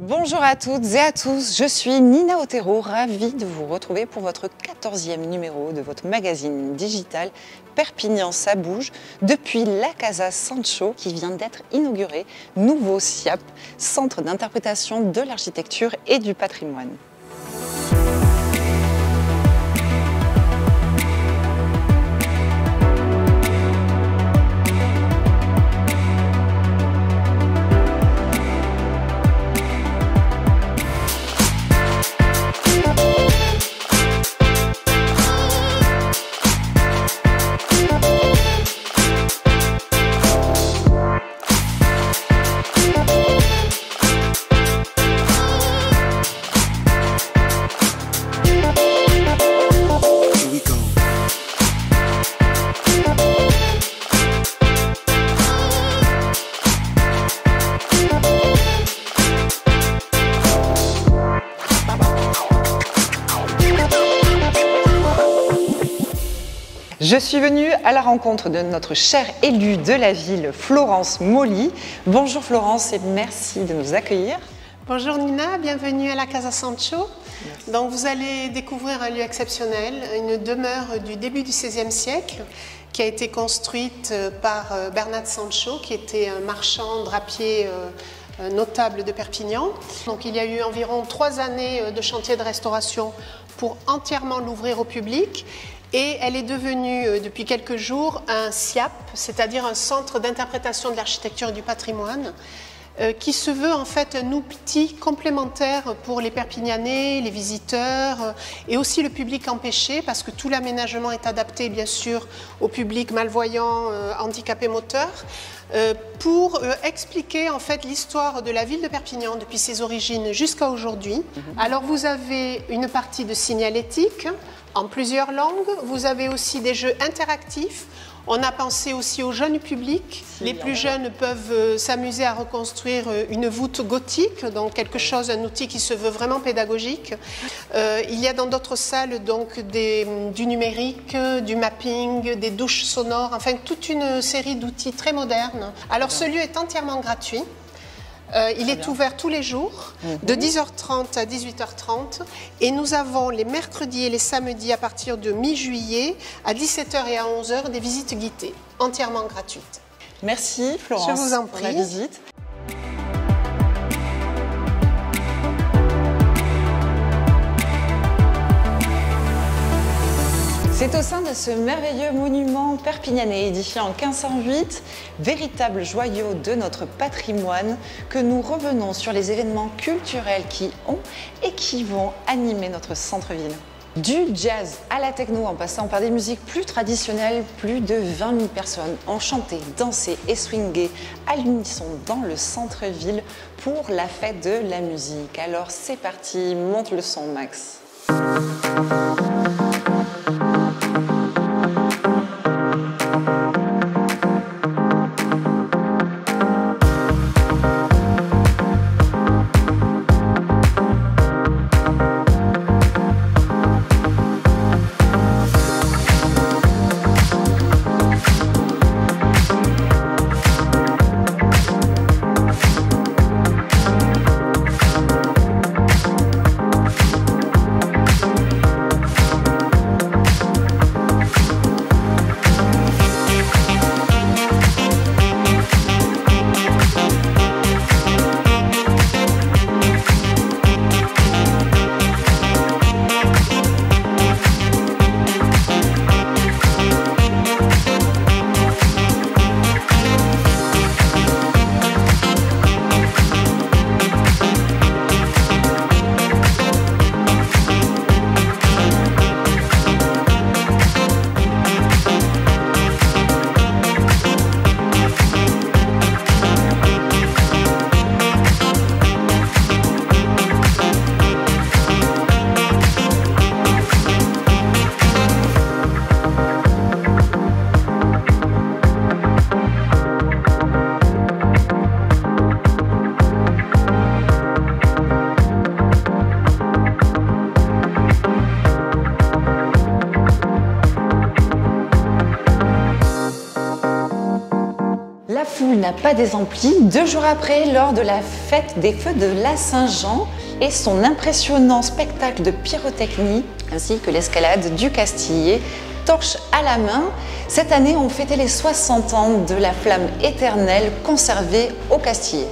Bonjour à toutes et à tous, je suis Nina Otero, ravie de vous retrouver pour votre 14e numéro de votre magazine digital Perpignan ça bouge depuis la Casa Sancho qui vient d'être inauguré, nouveau SIAP, Centre d'interprétation de l'architecture et du patrimoine. Je suis venue à la rencontre de notre chère élue de la ville, Florence Molly. Bonjour Florence et merci de nous accueillir. Bonjour Nina, bienvenue à la Casa Sancho. Donc vous allez découvrir un lieu exceptionnel, une demeure du début du XVIe siècle qui a été construite par Bernat Sancho, qui était un marchand drapier notable de Perpignan. Donc il y a eu environ 3 années de chantier de restauration pour entièrement l'ouvrir au public. Et elle est devenue, depuis quelques jours, un SIAP, c'est-à-dire un centre d'interprétation de l'architecture et du patrimoine, qui se veut en fait un outil complémentaire pour les Perpignanais, les visiteurs et aussi le public empêché, parce que tout l'aménagement est adapté bien sûr au public malvoyant, handicapé moteur, pour expliquer en fait l'histoire de la ville de Perpignan depuis ses origines jusqu'à aujourd'hui. Alors vous avez une partie de signalétique en plusieurs langues, vous avez aussi des jeux interactifs. On a pensé aussi aux jeunes publics. Les plus jeunes peuvent s'amuser à reconstruire une voûte gothique, donc quelque chose, un outil qui se veut vraiment pédagogique. Il y a dans d'autres salles donc du numérique, du mapping, des douches sonores, enfin toute une série d'outils très modernes. Alors ce lieu est entièrement gratuit. Il est ouvert tous les jours, de 10h30 à 18h30, et nous avons les mercredis et les samedis à partir de mi-juillet, à 17h et à 11h, des visites guidées, entièrement gratuites. Merci Florence Je vous en prie. pour la visite. C'est au sein de ce merveilleux monument perpignanais édifié en 1508, véritable joyau de notre patrimoine, que nous revenons sur les événements culturels qui ont et qui vont animer notre centre-ville. Du jazz à la techno en passant par des musiques plus traditionnelles, plus de 20 000 personnes ont chanté, dansé et swingé à l'unisson dans le centre-ville pour la fête de la musique. Alors c'est parti, monte le son Max. n'a pas désempli 2 jours après lors de la fête des feux de la Saint-Jean et son impressionnant spectacle de pyrotechnie ainsi que l'escalade du Castillet, torche à la main. Cette année, on fêtait les 60 ans de la flamme éternelle conservée au Castillet.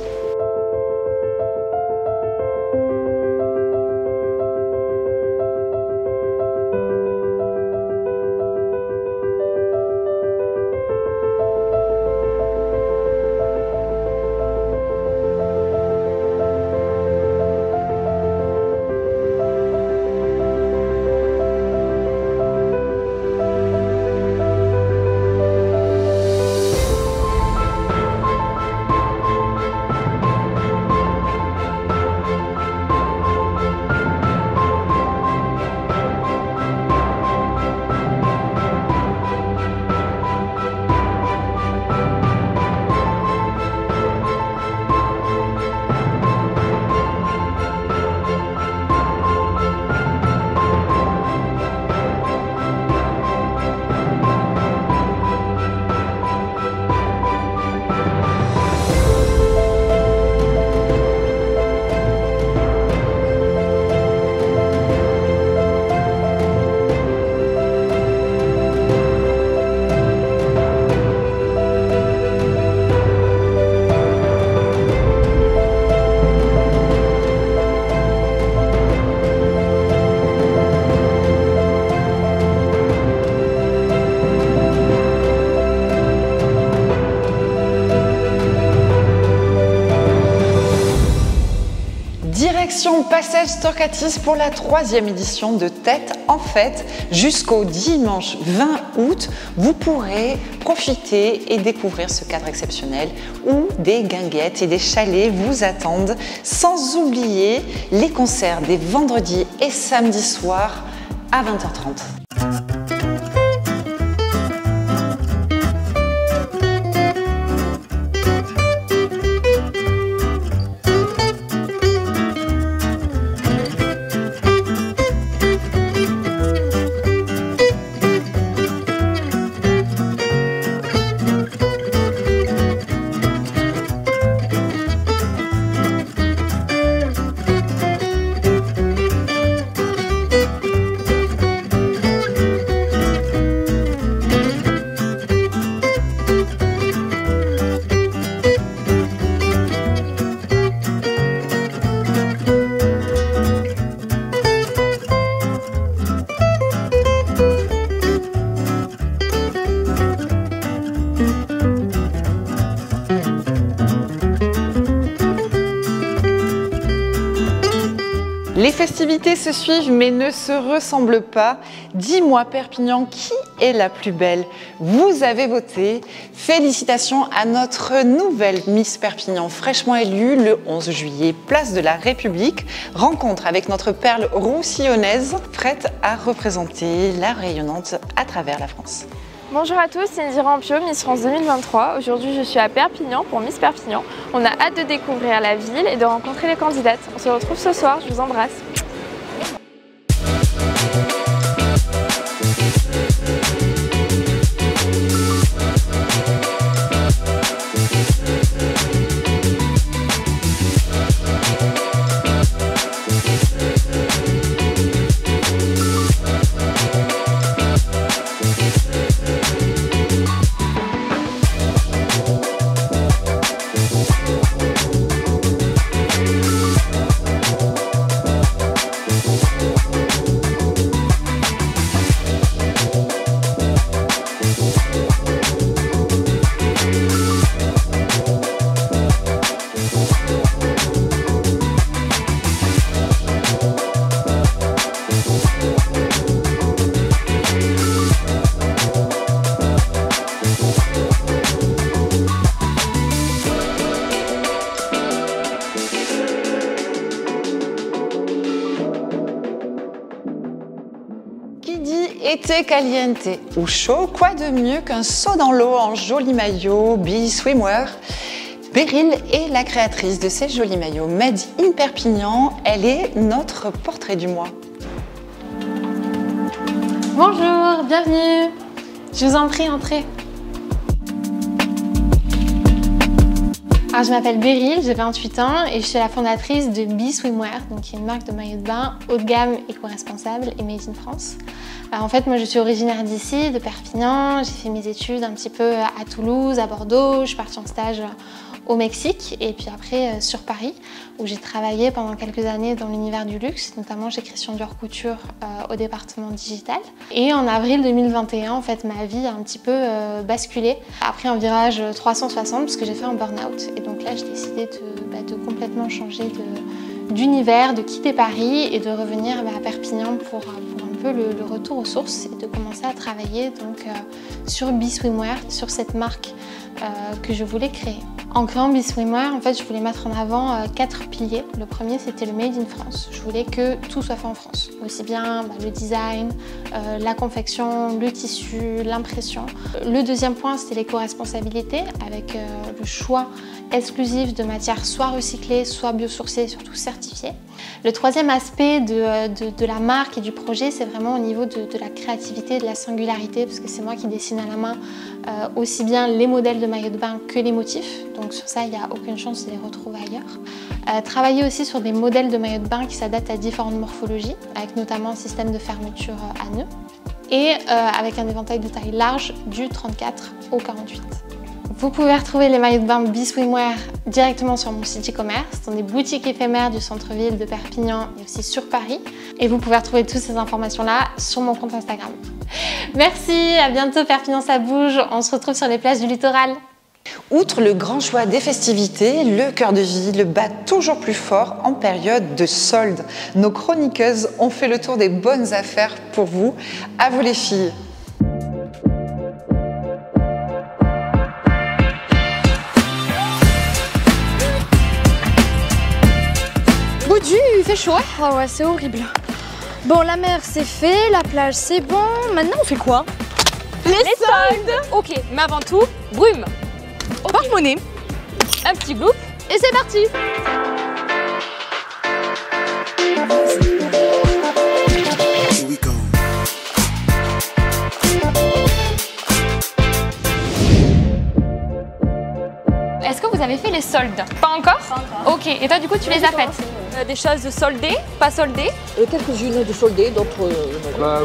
Direction Passage Torquatis pour la 3e édition de Tête en Fête. Jusqu'au dimanche 20 août, vous pourrez profiter et découvrir ce cadre exceptionnel où des guinguettes et des chalets vous attendent. Sans oublier les concerts des vendredis et samedis soirs à 20h30. Les festivités se suivent mais ne se ressemblent pas. Dis-moi Perpignan, qui est la plus belle? Vous avez voté. Félicitations à notre nouvelle Miss Perpignan fraîchement élue le 11 juillet, place de la République. Rencontre avec notre perle roussillonnaise, prête à représenter la rayonnante à travers la France. Bonjour à tous, c'est Indira Ampio, Miss France 2023. Aujourd'hui, je suis à Perpignan pour Miss Perpignan. On a hâte de découvrir la ville et de rencontrer les candidates. On se retrouve ce soir, je vous embrasse. Été caliente ou chaud, quoi de mieux qu'un saut dans l'eau en joli maillot Be Swimwear. Beryl est la créatrice de ces jolis maillots Made in Perpignan. Elle est notre portrait du mois. Bonjour, bienvenue. Je vous en prie, entrez. Alors, je m'appelle Beryl, j'ai 28 ans et je suis la fondatrice de Be Swimwear, donc qui est une marque de maillots de bain haut de gamme, éco-responsable et made in France. En fait, moi je suis originaire d'ici, de Perpignan, j'ai fait mes études un petit peu à Toulouse, à Bordeaux, je suis partie en stage au Mexique et puis après sur Paris où j'ai travaillé pendant quelques années dans l'univers du luxe, notamment chez Christian Dior Couture au département digital. Et en avril 2021, en fait, ma vie a un petit peu basculé. Après un virage 360 parce que j'ai fait un burn-out et donc là j'ai décidé de complètement changer d'univers, de quitter Paris et de revenir à Perpignan pour un peu le retour aux sources et de commencer à travailler donc, sur Be Swimwear, sur cette marque que je voulais créer. En créant Be Swimwear, en fait, je voulais mettre en avant 4 piliers. Le premier, c'était le Made in France. Je voulais que tout soit fait en France. Aussi bien le design, la confection, le tissu, l'impression. Le deuxième point, c'était l'éco-responsabilité avec le choix exclusif de matières soit recyclées, soit biosourcées, surtout certifiées. Le troisième aspect de la marque et du projet, c'est vraiment au niveau de la créativité, de la singularité, parce que c'est moi qui dessine à la main aussi bien les modèles de maillots de bain que les motifs. Donc sur ça, il n'y a aucune chance de les retrouver ailleurs. Travailler aussi sur des modèles de maillots de bain qui s'adaptent à différentes morphologies, avec notamment un système de fermeture à nœuds, et avec un éventail de taille large du 34 au 48. Vous pouvez retrouver les maillots de bain Be Swimwear directement sur mon site e-commerce, dans des boutiques éphémères du centre-ville de Perpignan et aussi sur Paris. Et vous pouvez retrouver toutes ces informations-là sur mon compte Instagram. Merci, à bientôt Perpignan ça bouge, on se retrouve sur les plages du littoral. Outre le grand choix des festivités, le cœur de ville bat toujours plus fort en période de soldes. Nos chroniqueuses ont fait le tour des bonnes affaires pour vous. À vous les filles. Boudu, il fait chaud. Oh ouais, c'est horrible. Bon, la mer c'est fait, la plage c'est bon. Maintenant on fait quoi? Les soldes. Ok, mais avant tout, brume. Okay. Porte-monnaie. Un petit gloup et c'est parti. Est-ce que vous avez fait les soldes? Pas encore? Pas encore. Ok, et toi du coup tu les as faites? Des choses soldées, pas soldées? Quelques-unes de soldées, d'autres...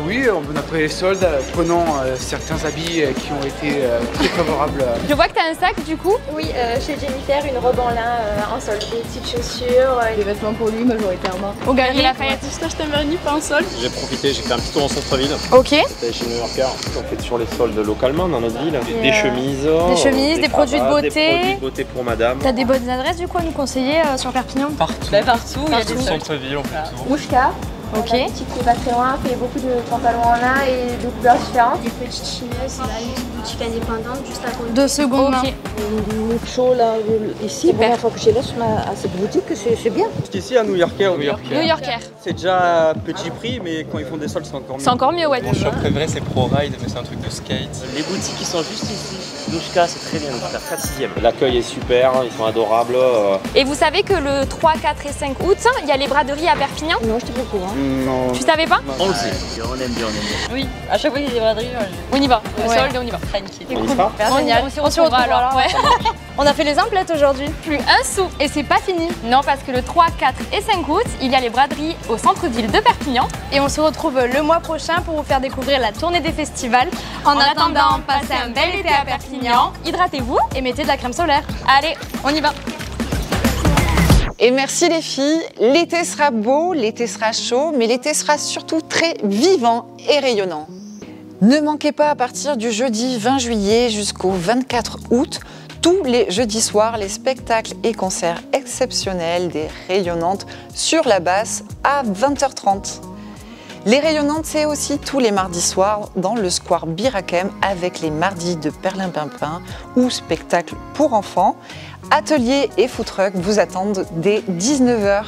Oui, on a pris les soldes, prenant certains habits qui ont été très favorables. Je vois que tu as un sac du coup? Oui, chez Jennifer, une robe en lin en solde, des petites chaussures. Des vêtements pour lui majoritairement. Au Galerie Lafayette. Je t'ai acheté un vernis pas en solde. J'ai profité, j'ai fait un petit tour en centre-ville. Ok. C'était chez New Yorker. On fait sur les soldes localement dans notre ville. Des chemises. Des chemises, des produits de beauté. Des produits de beauté pour madame. T'as des bonnes adresses du coup à nous conseiller sur Perpignan? Partout. Partout, il y a des centre-ville, on fait le tour. Mouchka. Ok. La boutique qui est pas très loin, fait beaucoup de pantalons en lin et de couleurs différentes. Des petites chimeuses, là, une boutique indépendante juste à côté. De seconde main. Chaud là, ici, la première fois que je laisse à cette boutique, c'est bien. Ici à New Yorker. New Yorker. C'est déjà petit prix, mais quand ils font des soldes, c'est encore mieux. C'est encore mieux, ouais. Mon shop préféré, c'est ProRide, mais c'est un truc de skate. Les boutiques qui sont juste ici. Douchka, c'est très bien, la 4-6e. L'accueil est super, ils sont adorables. Et vous savez que le 3, 4 et 5 août, il y a les braderies à Perpignan? Non, je t'ai pas au courant. Non. Tu savais pas? On le sait. On aime bien, Oui, à chaque fois qu'il y a des braderies, on y va. Le solde et on y va. tranquille. On y sera. On s'y retrouvera alors. Ouais. On a fait les emplettes aujourd'hui. Plus un sou. Et c'est pas fini. Non, parce que le 3, 4 et 5 août, il y a les braderies au centre-ville de Perpignan. Et on se retrouve le mois prochain pour vous faire découvrir la tournée des festivals. En attendant, passez un bel été à Perpignan. Hydratez-vous Et mettez de la crème solaire. Allez, on y va. Et merci les filles, l'été sera beau, l'été sera chaud, mais l'été sera surtout très vivant et rayonnant. Ne manquez pas à partir du jeudi 20 juillet jusqu'au 24 août, tous les jeudis soirs, les spectacles et concerts exceptionnels des Rayonnantes sur la Basse à 20h30. Les Rayonnantes, c'est aussi tous les mardis soirs dans le square Birakem avec les mardis de Perlimpinpin ou spectacles pour enfants. Ateliers et food truck vous attendent dès 19h.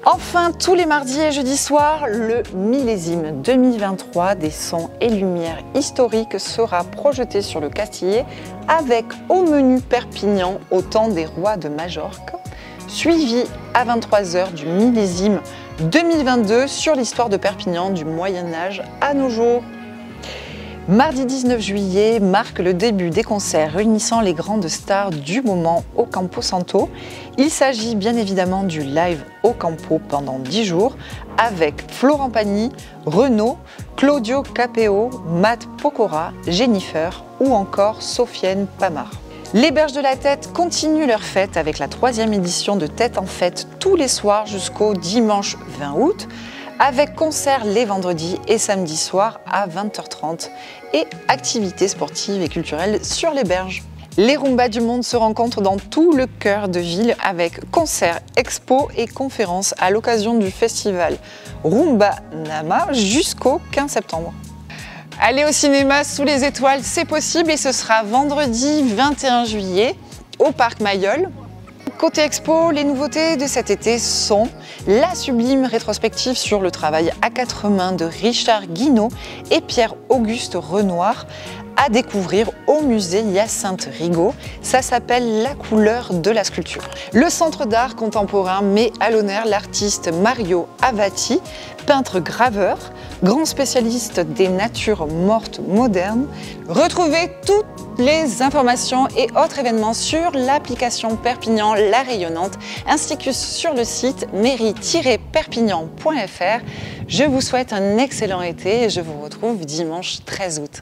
Enfin, tous les mardis et jeudis soirs, le millésime 2023 des sons et lumières historiques sera projeté sur le Castillet avec au menu Perpignan au temps des rois de Majorque, suivi à 23h du millésime 2022 sur l'histoire de Perpignan du Moyen-Âge à nos jours. Mardi 19 juillet marque le début des concerts réunissant les grandes stars du moment au Campo Santo. Il s'agit bien évidemment du live au Campo pendant 10 jours avec Florent Pagny, Renaud, Claudio Capéo, Matt Pokora, Jennifer ou encore Sofiane Pamar. Les Berges de la Tête continuent leur fête avec la 3e édition de Tête en Fête tous les soirs jusqu'au dimanche 20 août. Avec concerts les vendredis et samedis soirs à 20h30 et activités sportives et culturelles sur les berges. Les Rumbas du monde se rencontrent dans tout le cœur de ville avec concerts, expos et conférences à l'occasion du festival Rumba Nama jusqu'au 15 septembre. Aller au cinéma sous les étoiles, c'est possible et ce sera vendredi 21 juillet au Parc Mayol. Côté expo, les nouveautés de cet été sont la sublime rétrospective sur le travail à 4 mains de Richard Guinaud et Pierre-Auguste Renoir à découvrir au musée Hyacinthe Rigaud. Ça s'appelle La couleur de la sculpture. Le Centre d'art contemporain met à l'honneur l'artiste Mario Avati, peintre graveur, grand spécialiste des natures mortes modernes. Retrouvez toutes les informations et autres événements sur l'application Perpignan La Rayonnante ainsi que sur le site mairie-perpignan.fr. Je vous souhaite un excellent été et je vous retrouve dimanche 13 août.